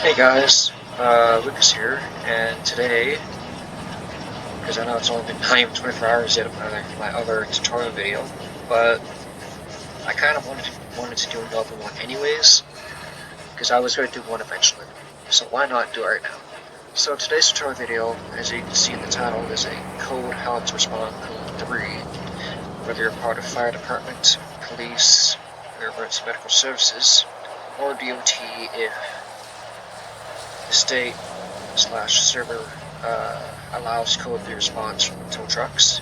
Hey guys, Lucas here, and today, because I know it's only been not even 24 hours yet of my other tutorial video, but I kind of wanted to do another one anyways, because I was going to do one eventually, so why not do it right now? So today's tutorial video, as you can see in the title, is a code how to respond code 3, whether you're part of fire department, police, or emergency medical services, or DOT if the state/server allows code 3 response from tow trucks,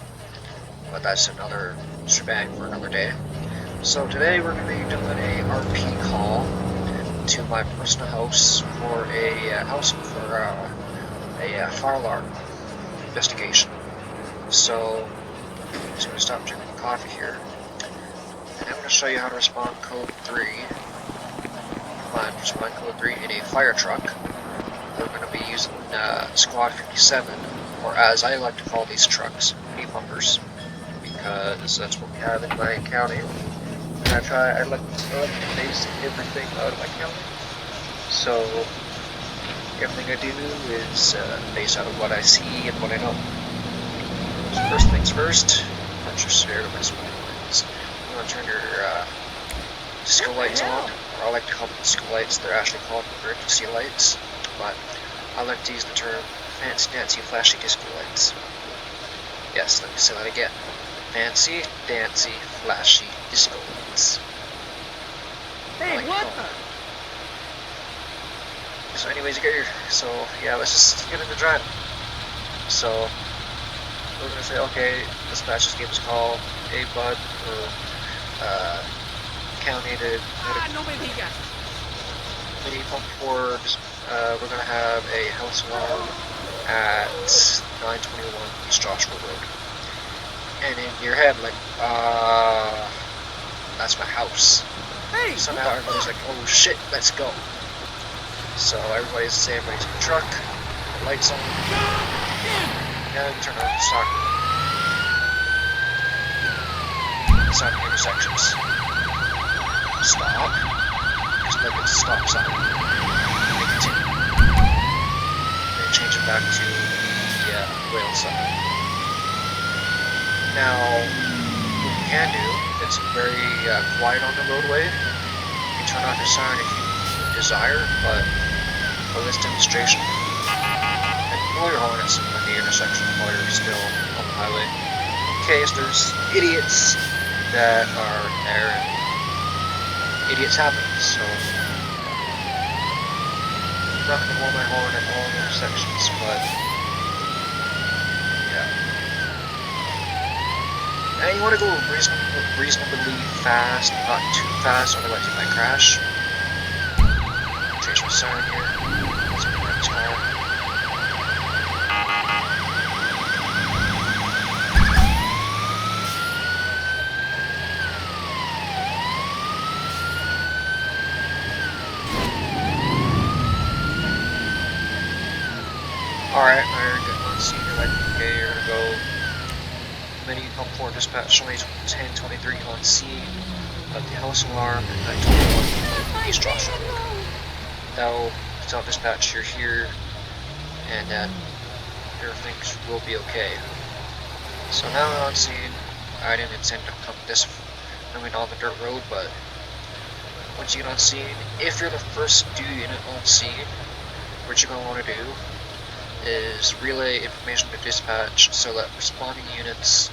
but that's another shebang for another day. So today we're going to be doing a RP call to my personal house for a fire alarm investigation. So I'm just going to stop drinking coffee here, and I'm going to show you how to respond code 3. Respond code 3 in a fire truck. We're going to be using Squad 57, or as I like to call these trucks, mini pumpers, because that's what we have in my county. And I like to base everything out of my county. So everything I do is based out of what I see and what I know. So first things first, put your spare lights. You want to turn your disco lights on, or I like to call them disco lights. They're actually called emergency lights, but I like to use the term fancy dancy flashy disco lights. Yes, let me say that again. Fancy dancy flashy disco lights. Hey, like what the? So anyways, you get your, let's just get into driving. So we're gonna say, okay, dispatch just gave us a call, hey bud, or county to No me digas. mini pump for we're going to have a house alarm at 921 East Joshua Road. And in your head, like, that's my house. Hey, So now everybody's like, oh shit, let's go. So everybody's in the truck, the lights on, now we turn on the stop intersections. Stop, because like it's a stop sign. Continue. Then change it back to the rail sign. Now, what you can do, if it's very quiet on the roadway, you can turn off your siren if you desire, but for this demonstration, and blow your horn at the intersection while you're still on the highway, in case there's idiots that are there and idiots happen, so I'm not going to blow my horn at all intersections, but yeah. And you want to go reasonably fast, not too fast, otherwise you might crash. Change my siren here. Let's go around this car. Alright, now you're getting on scene. You're like, okay, you're gonna go mini pump 4 dispatch 1023 on scene of the house alarm at 921 East Joshua Road. Now, tell dispatch you're here and that everything will be okay. So now on scene, I didn't intend to come this on the dirt road, but once you get on scene, if you're the first unit on scene, what you're going to want to do is relay information to dispatch so that responding units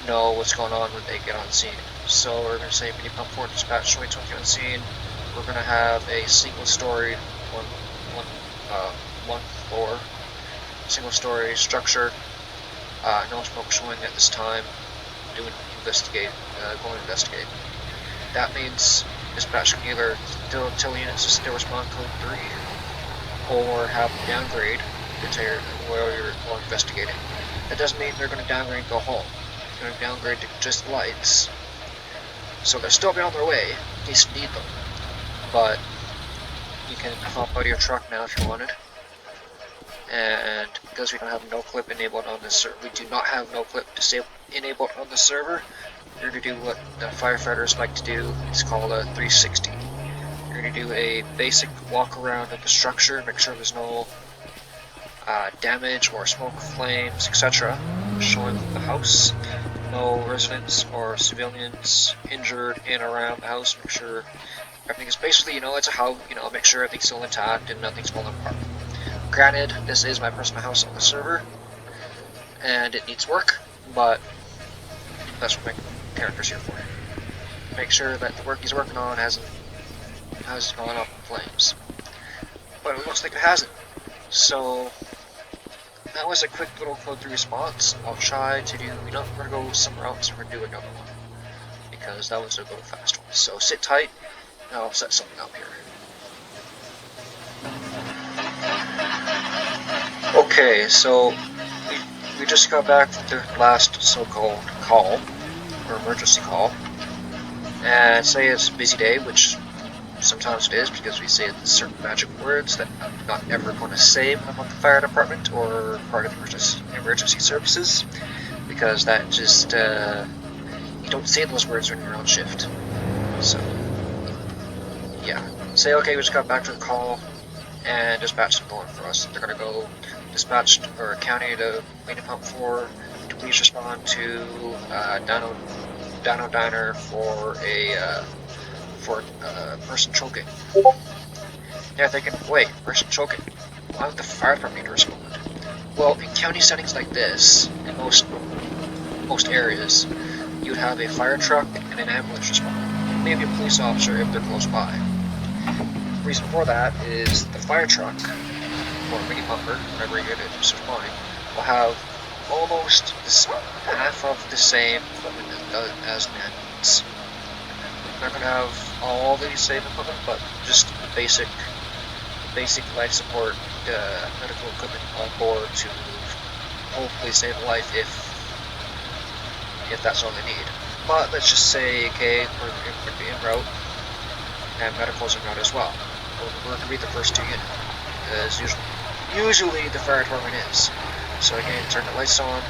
know what's going on when they get on scene. So we're going to say mini pump 4 dispatch 2020 on scene. We're going to have a single story, one floor, single story structure, no smoke showing at this time, going to investigate. That means dispatch can either tell units to still respond code 3 or have them downgrade while you're investigating. That doesn't mean they're going to downgrade and go home. They're going to downgrade to just lights. So they'll still be on their way in case you need them. But you can hop out of your truck now if you wanted. And because we don't have no clip enabled on this server, we do not have no clip enabled on the server, you're going to do what the firefighters like to do. It's called a 360. You're we're going to do a basic walk around of the structure, make sure there's no damage or smoke, flames, etc. Showing the house, no residents or civilians injured in or around the house, make sure everything is basically, it's a house, make sure everything's still intact and nothing's falling apart. Granted, this is my personal house on the server, and it needs work, but that's what my character's here for. Make sure that the work he's working on hasn't gone up in flames. But it looks like it hasn't. So that was a quick little code 3 response. I'll try to do, we're gonna go somewhere else, we're gonna do another one. Because that was a little fast one. So sit tight, and I'll set something up here. Okay, so we just got back from the last so-called call, or emergency call. And say it's a busy day, which sometimes it is because we say certain magic words that I'm not ever going to say when I'm on the fire department or part of emergency services, because that just, you don't say those words when you're on shift. So, yeah. Say, okay, we just got back to the call, and dispatch them going for us. They're going to go dispatch or county to Lady Pump 4 to please respond to Dino Diner for a person choking. Yeah, thinking, wait, person choking. Why would the fire department need to respond? Well, in county settings like this, in most areas, you'd have a fire truck and an ambulance respond. Maybe a police officer if they're close by. The reason for that is the fire truck, or mini pumper, whatever unit is responding, will have almost half of the same equipment as an ambulance. Not going to have all the same equipment, but just basic life support medical equipment on board to hopefully save a life if that's all they need. But let's just say, okay, we're en route, and medicals are not as well. We're going to be the first to unit, as usually the fire department is. So again, turn the lights on.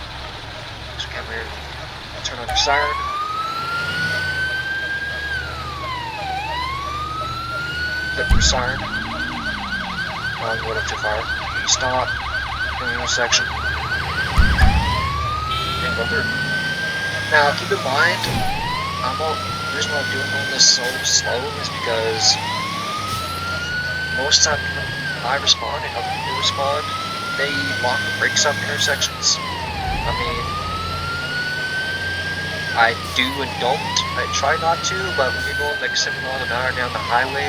So come here, turn on your siren. Flip your siren. Going up too far. Stop. In the intersection. And go through. Now keep in mind, the reason why I'm doing all this so slow is because most time when I respond and other people respond, they lock the brakes up intersections. I mean, I do and don't. I try not to, but when you're going like 70 miles an hour down the highway,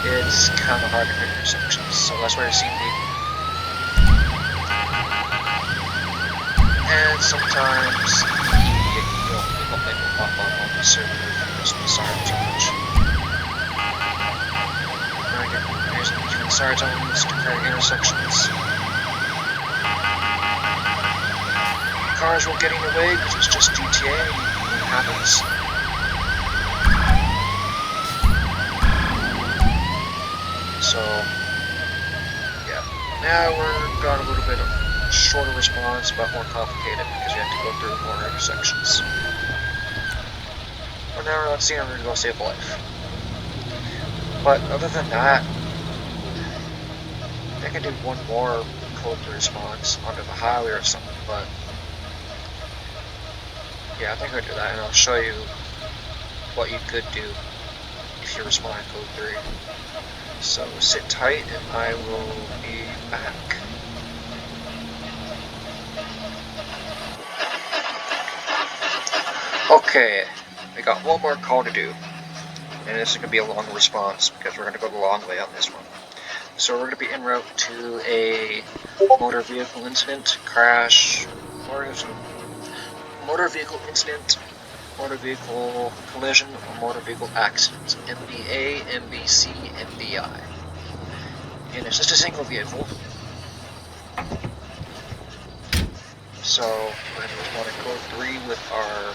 it's kind of hard to hit intersections. So that's why I see me. And sometimes they will pop up on the server if there's no siren too much. Using siren zones to create intersections. Cars won't get in your way because it's just GTA and it happens. So, yeah. Now we're got a little bit of shorter response, but more complicated because you have to go through more intersections. But now we're not seeing we're going to go save a life. But other than that, I can do one more code 3 response onto the highway or something, but yeah, I think I'll do that, and I'll show you what you could do if you respond to code 3. So sit tight, and I will be back. Okay, we got one more call to do, and this is going to be a long response because we're going to go the long way on this one. So we're going to be en route to a motor vehicle incident, crash, motor vehicle incident, motor vehicle collision, or motor vehicle accident. MVA, MVC, MVI. And it's just a single vehicle. So we're going to respond to code 3 with our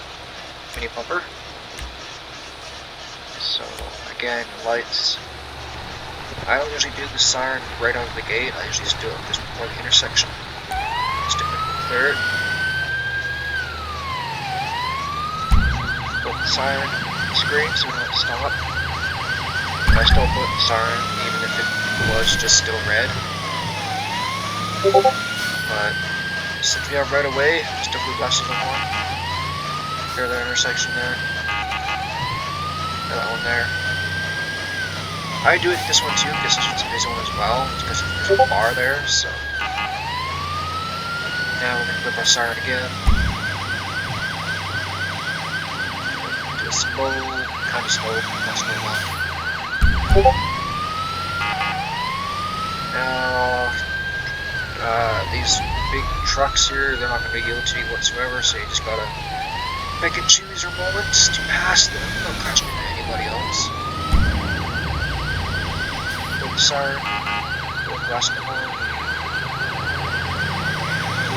mini pumper. So again, lights. I don't usually do the siren right out of the gate. I usually just do it just before the intersection. Just to clear it. Put the siren scream so we don't have to stop. I still put the siren, even if it was just still red. But since we have right away, still blue glasses on one. Clear that intersection there. Clear that one there. I do it this one too, because this one's a busy one as well. It's because there's a bar there, so. Now we're gonna flip our siren again. Do a slow, kind of slow, not slow enough. Now, these big trucks here, they're not gonna be guilty whatsoever, so you just gotta pick and choose your moments to pass them. Don't crash into anybody else. Flip the siren, flip the glass in the hole.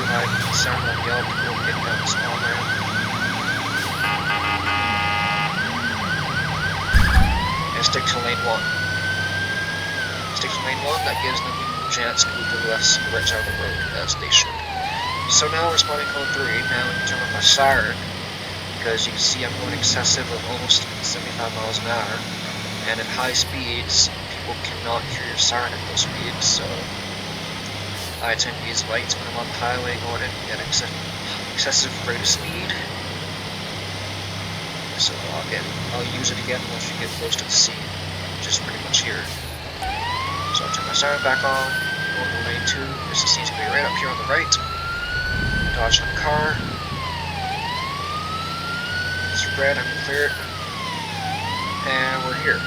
The siren won't yell to go get down the small there. And stick to lane 1. Stick to lane 1, that gives them a chance to move to the left side of the road, as they should. So now responding code 3, now I can turn off my siren, because you can see I'm going excessive of almost 75 miles an hour, and at high speeds, people cannot hear your siren at those speeds, so I tend to use lights when I'm on the highway going at excessive rate of speed. So I'll use it again once you get close to the scene, which is pretty much here. So I'll turn my siren back on, go into lane 2, this seems to be right up here on the right. Dodge the car. It's red, I'm gonna clear it. And we're here.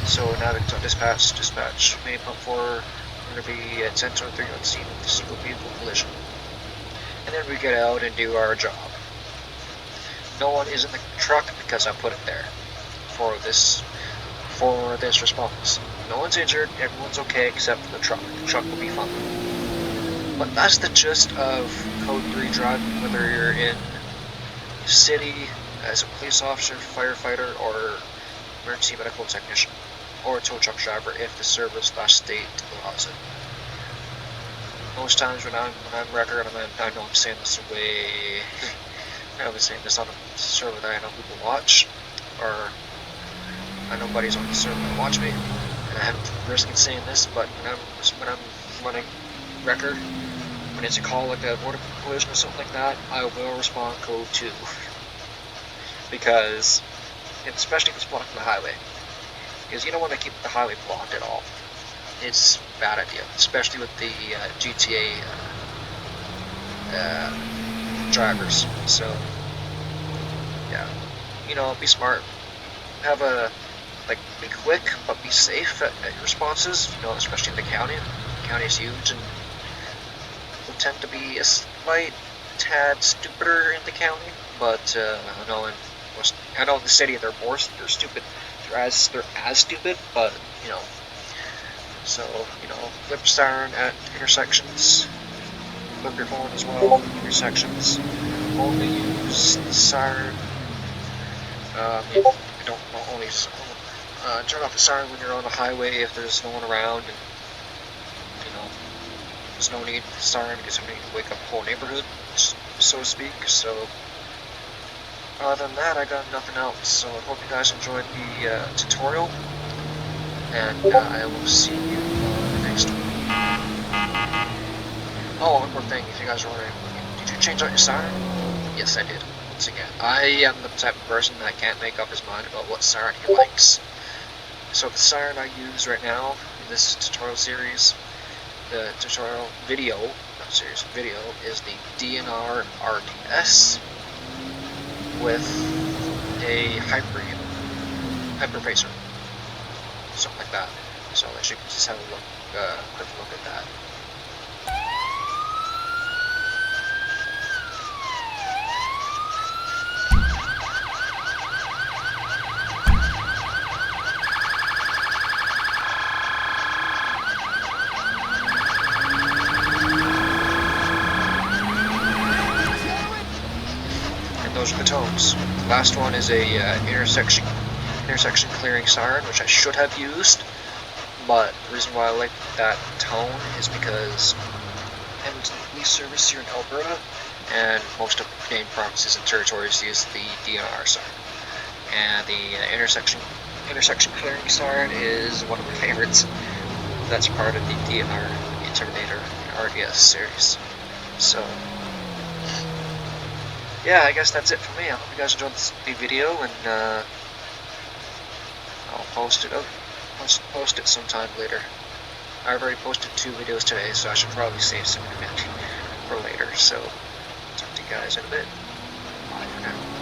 So now to dispatch, main pump 4, we're going to be at 10:23 on scene of the single vehicle collision. And then we get out and do our job. No one is in the truck because I put it there for this response. No one's injured, everyone's okay except for the truck. The truck will be fine. But that's the gist of Code 3 driving, whether you're in the city as a police officer, firefighter, or emergency medical technician, or a tow truck driver if the service/state allows it. Most times when I'm record, I know I'm saying this way. I've been saying this on a server that I know people watch, or I know buddies on the server that watch me, and I haven't risking saying this, but when I'm running record, when it's a call like a border collision or something like that, I will respond code 2. Because, especially if it's blocking the highway, because you don't want to keep the highway blocked at all. It's a bad idea, especially with the GTA drivers. So, yeah, be smart. Have be quick, but be safe at your responses. Especially in the county. The county is huge, and will tend to be a slight tad stupider in the county. But I know in the city they're stupid. They're as stupid, but So flip siren at intersections. Flip your phone as well. Intersections. Only use the siren. Don't only turn off the siren when you're on the highway if there's no one around, and there's no need for the siren because somebody can wake up the whole neighborhood, so to speak. So other than that, I got nothing else. So I hope you guys enjoyed the tutorial, and I will see you next week. Oh, one more thing, if you guys are wondering, did you change out your siren? Yes, I did. Once again, I am the type of person that can't make up his mind about what siren he likes. So the siren I use right now in this tutorial series, the tutorial video, not series, video, is the DNR RDS with a hyperpacer, something like that. So I should just have a quick look at that. Those are the tones. The last one is a intersection clearing siren, which I should have used, but the reason why I like that tone is because Edmonton Police Service here in Alberta and most of the Canadian provinces and territories use the DNR siren. and the intersection clearing siren is one of my favorites. That's part of the DNR Intimidator RDS series. So yeah, I guess that's it for me. I hope you guys enjoyed the video, and I'll post it sometime later. I've already posted 2 videos today, so I should probably save some for later. So talk to you guys in a bit. Bye for now.